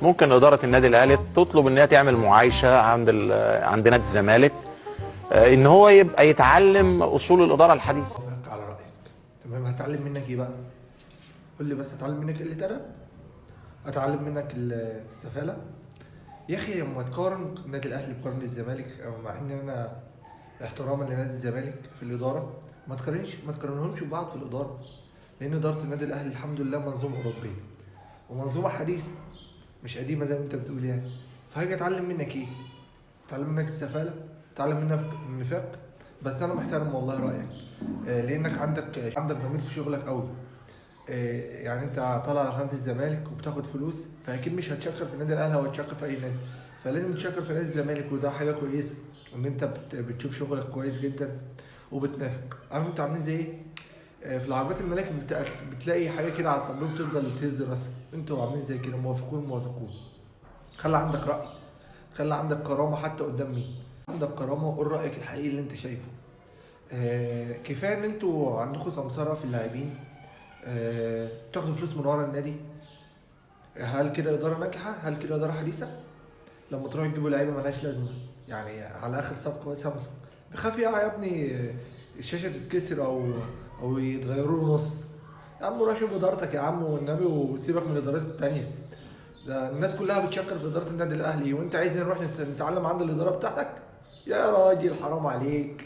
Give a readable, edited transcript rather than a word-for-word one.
ممكن اداره النادي الاهلي تطلب ان هي تعمل معايشه عند نادي الزمالك، ان هو يبقى يتعلم اصول الاداره الحديثه. على رايك. تمام، هتعلم منك ايه بقى؟ قول لي بس، هتعلم منك اللي ترى؟ هتعلم منك السفاله؟ يا اخي لما تقارن النادي الاهلي بقارن الزمالك، مع ان انا احتراما لنادي الزمالك في الاداره، ما تقارنهمش ببعض في الاداره، لان اداره النادي الاهلي الحمد لله منظومه اوروبيه ومنظومه حديثه مش قديمه زي ما انت بتقول يعني. فهاجي اتعلم منك ايه؟ اتعلم منك السفاله؟ اتعلم منك النفاق؟ بس انا محترم والله رايك، لانك عندك ضمير في شغلك قوي. يعني انت طالع على قناه الزمالك وبتاخد فلوس، فاكيد مش هتشكر في النادي الاهلي او هتشكر في اي نادي، فلازم تشكر في نادي الزمالك، وده حاجه كويسه ان انت بتشوف شغلك كويس جدا وبتنافق. عارف انتوا عاملين زي ايه؟ في العربيات الملاكي بتلاقي حاجه كده على الطابلوه بتفضل تهز راسها، انتوا عاملين زي كده، موافقون. خلي عندك راي، خلي عندك كرامه حتى قدام مين، عندك كرامه وقول رايك الحقيقي اللي انت شايفه. كفايه ان انتوا عندكم سمسره في اللاعبين، بتاخدوا فلوس من ورا النادي. هل كده اداره ناجحه؟ هل كده اداره حديثه؟ لما تروحوا تجيبوا لعيبه مالهاش لازمه، يعني على اخر صفقه سامسونج بخاف يا ابني الشاشه تتكسر او يتغيروا له نص. يا عم روح شوف ادارتك يا عم والنبي، وسيبك من الادارات التانيه. ده الناس كلها بتشكر في اداره النادي الاهلي، وانت عايز نروح نتعلم عند الاداره بتاعتك؟ يا راجل حرام عليك.